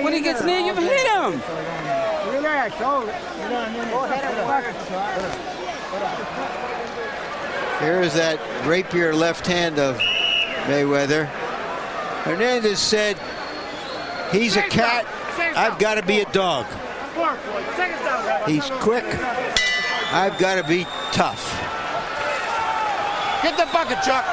When he gets near, you hit him. Relax. Here's that rapier left hand of Mayweather. Hernandez said, he's a cat, I've got to be a dog. He's quick, I've got to be tough. Get the bucket, Chuck.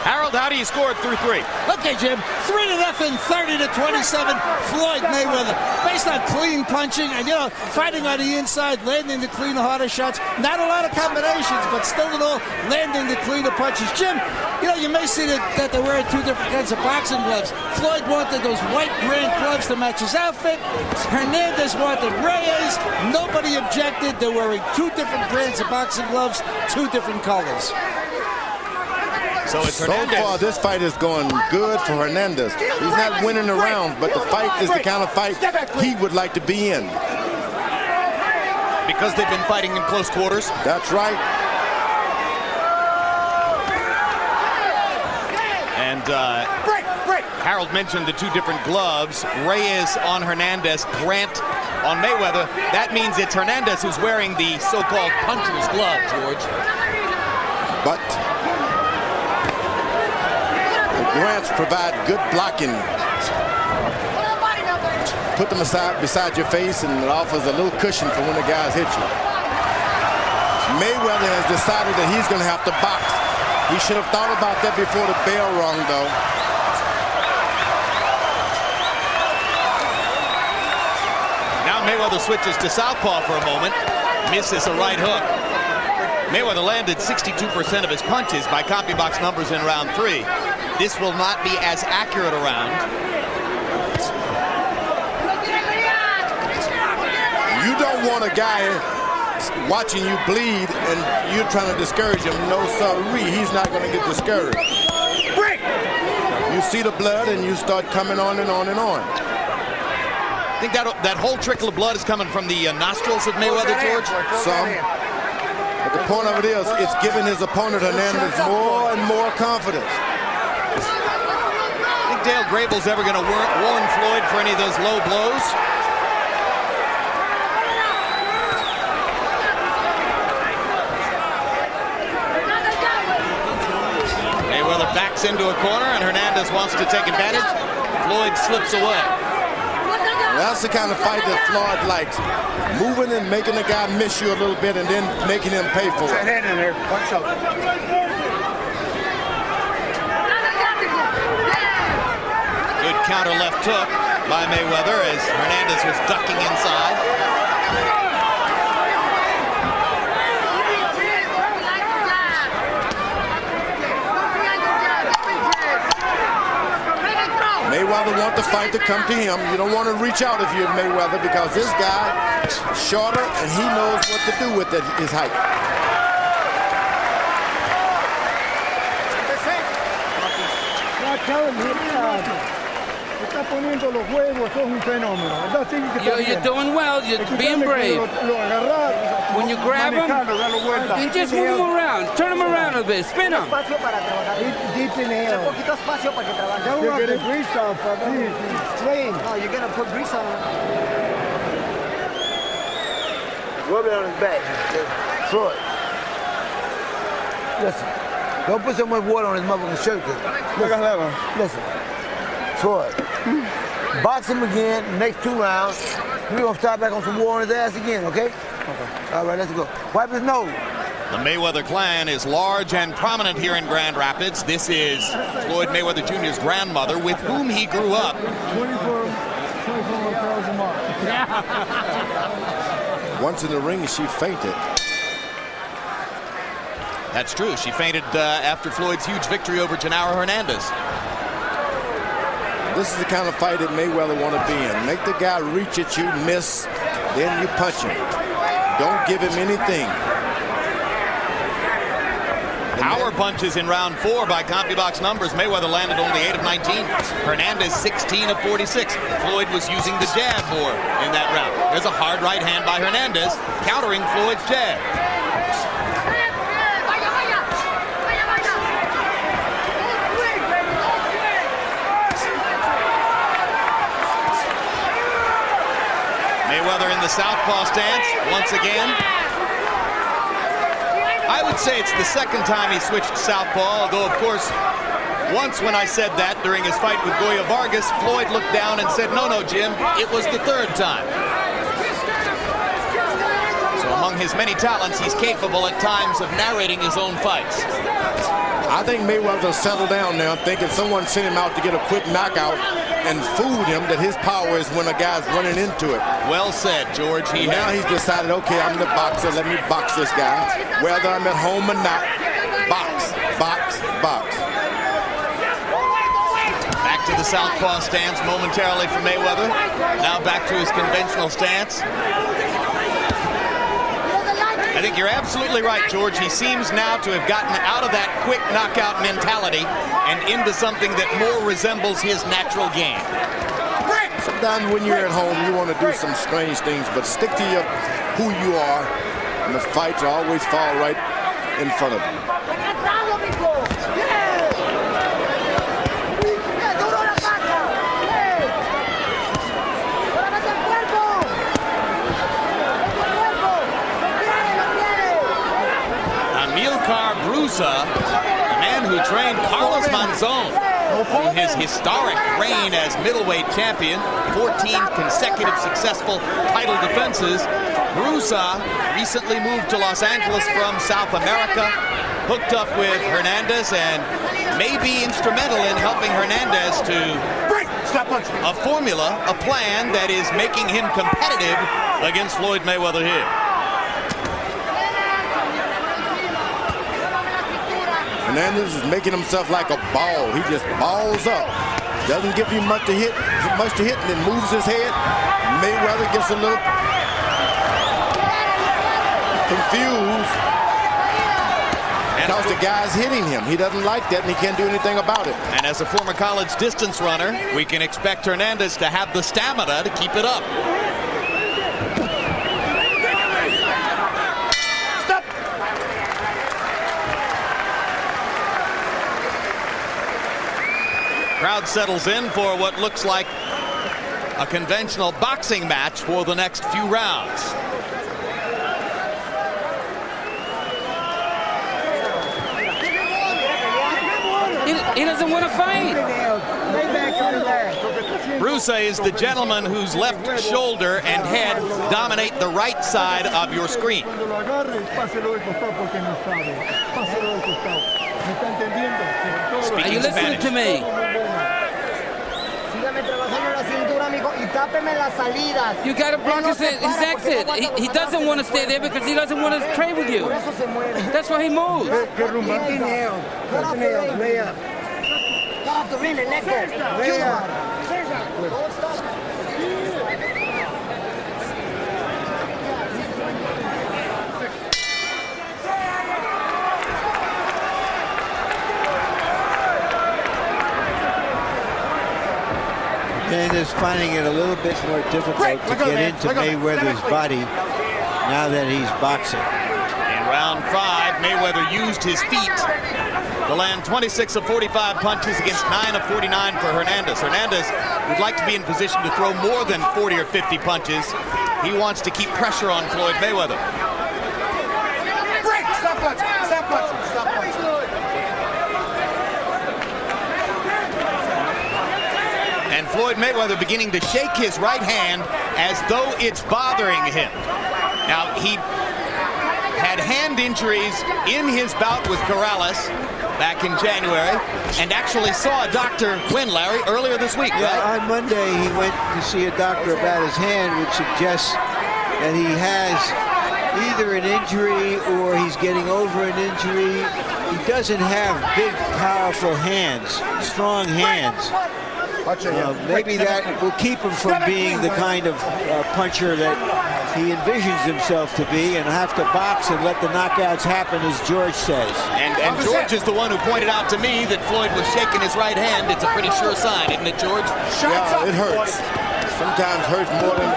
Harold, how do you score it through 3? Okay, Jim. 3-0, 30-27. Floyd Mayweather, based on clean punching and, fighting on the inside, landing the cleaner, harder shots. Not a lot of combinations, but still in all, landing the cleaner punches. Jim, you may see that they're wearing two different kinds of boxing gloves. Floyd wanted those white grand gloves to match his outfit. Hernandez wanted Reyes. Nobody objected. They're wearing two different brands of boxing gloves, two different colors. So it's Hernandez. So far, this fight is going good for Hernandez. He's not winning the rounds, but the fight is the kind of fight he would like to be in. Because they've been fighting in close quarters? That's right. And Harold mentioned the two different gloves. Reyes on Hernandez, Grant on Mayweather. That means it's Hernandez who's wearing the so-called puncher's glove, George. But Grants provide good blocking. Put them beside your face, and it offers a little cushion for when the guys hit you. Mayweather has decided that he's going to have to box. He should have thought about that before the bell rung, though. Now Mayweather switches to southpaw for a moment. Misses a right hook. Mayweather landed 62% of his punches by CompuBox numbers in round 3. This will not be as accurate a round. You don't want a guy watching you bleed and you're trying to discourage him. No, sorry, he's not going to get discouraged. You see the blood and you start coming on and on and on. I think that whole trickle of blood is coming from the nostrils of Mayweather, George. Some. But the point of it is, it's giving his opponent Hernandez more and more confidence. Think Dale Grable's ever going to warn Floyd for any of those low blows? Mayweather backs into a corner and Hernandez wants to take advantage. Floyd slips away. That's the kind of fight that Floyd likes. Moving and making the guy miss you a little bit and then making him pay for it. That hand in there. Watch out. Good counter left hook by Mayweather as Hernandez was ducking inside. Mayweather wants the fight to come to him. You don't want to reach out if you're Mayweather because this guy is shorter and he knows what to do with his height. You're doing well. You're being brave. When you grab him, then just move him around. Turn him around a bit. Spin him. Deep inhale. You're going to grease on, Strain. Oh, you're going to put grease on him. Rub it on his back. Floyd. Listen. Don't put so much water on his motherfucking shirt. Listen. Floyd. Box him again, next 2 rounds. We're going to start back on some war on his ass again, okay? All right, let's go. Wipe his nose. The Mayweather clan is large and prominent here in Grand Rapids. This is Floyd Mayweather Jr.'s grandmother, with whom he grew up. 24,000 mark. Once in the ring, she fainted. That's true. She fainted after Floyd's huge victory over Genaro Hernandez. This is the kind of fight that Mayweather want to be in. Make the guy reach at you, miss, then you punch him. Don't give him anything. Power punches in round 4 by CompuBox numbers. Mayweather landed only 8 of 19. Hernandez 16 of 46. Floyd was using the jab more in that round. There's a hard right hand by Hernandez, countering Floyd's jab. the southpaw stance once again. I would say it's the second time he switched to southpaw, although, of course, once when I said that during his fight with Goya Vargas, Floyd looked down and said, no, Jim, it was the third time. So among his many talents, he's capable at times of narrating his own fights. I think Mayweather settled down now, thinking someone sent him out to get a quick knockout and fooled him that his power is when a guy's running into it. Well said, George. Now he's decided, okay, I'm the boxer. Let me box this guy. Whether I'm at home or not, box, box, box. Back to the southpaw stance momentarily for Mayweather. Now back to his conventional stance. I think you're absolutely right, George. He seems now to have gotten out of that quick knockout mentality and into something that more resembles his natural game. Sometimes when you're at home, you want to do some strange things, but stick to who you are, and the fights always fall right in front of you. The man who trained Carlos Monzon through his historic reign as middleweight champion, 14 consecutive successful title defenses. Brusa recently moved to Los Angeles from South America, hooked up with Hernandez, and may be instrumental in helping Hernandez to a formula, a plan that is making him competitive against Floyd Mayweather here. Hernandez is making himself like a ball. He just balls up. Doesn't give you much to hit, and then moves his head. Mayweather gets a little confused because the guy's hitting him. He doesn't like that, and he can't do anything about it. And as a former college distance runner, we can expect Hernandez to have the stamina to keep it up. Crowd settles in for what looks like a conventional boxing match for the next few rounds. He doesn't want to fight. Brusa is the gentleman whose left shoulder and head dominate the right side of your screen. Are you listening to me? You got to block his exit. He doesn't want to stay there because he doesn't want to trade with you. That's why he moves. And is finding it a little bit more difficult to get into Mayweather's body now that he's boxing. In round 5, Mayweather used his feet to land 26 of 45 punches against 9 of 49 for Hernandez. Hernandez would like to be in position to throw more than 40 or 50 punches. He wants to keep pressure on Floyd Mayweather. Stop punching! Stop punching! Stop punching! And Floyd Mayweather beginning to shake his right hand as though it's bothering him. Now, he had hand injuries in his bout with Corrales back in January and actually saw a doctor when, Larry, earlier this week, right? On Monday, he went to see a doctor about his hand, which suggests that he has either an injury or he's getting over an injury. He doesn't have big, powerful hands, strong hands. Maybe that will keep him from being the kind of puncher that he envisions himself to be, and have to box and let the knockouts happen, as George says. And George is the one who pointed out to me that Floyd was shaking his right hand. It's a pretty sure sign, isn't it, George? Yeah, it hurts. Sometimes hurts more than...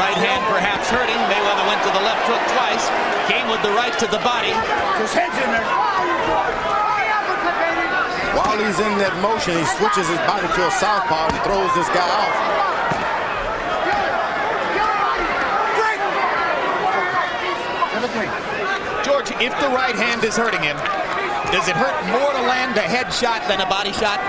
Right hand perhaps hurting. Mayweather went to the left hook twice. Came with the right to the body. His head's in there. while he's in that motion, he switches his body to a southpaw and throws this guy off. George, if the right hand is hurting him, does it hurt more to land a head shot than a body shot?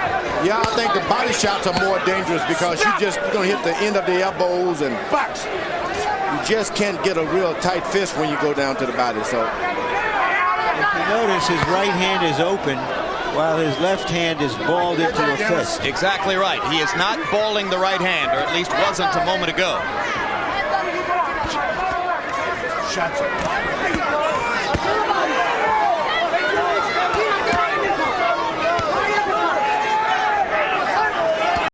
Yeah, I think the body shots are more dangerous because you're going to hit the end of the elbows and you just can't get a real tight fist when you go down to the body. So if you notice, his right hand is open while his left hand is balled into a fist. Exactly right. He is not balling the right hand, or at least wasn't a moment ago. Shots.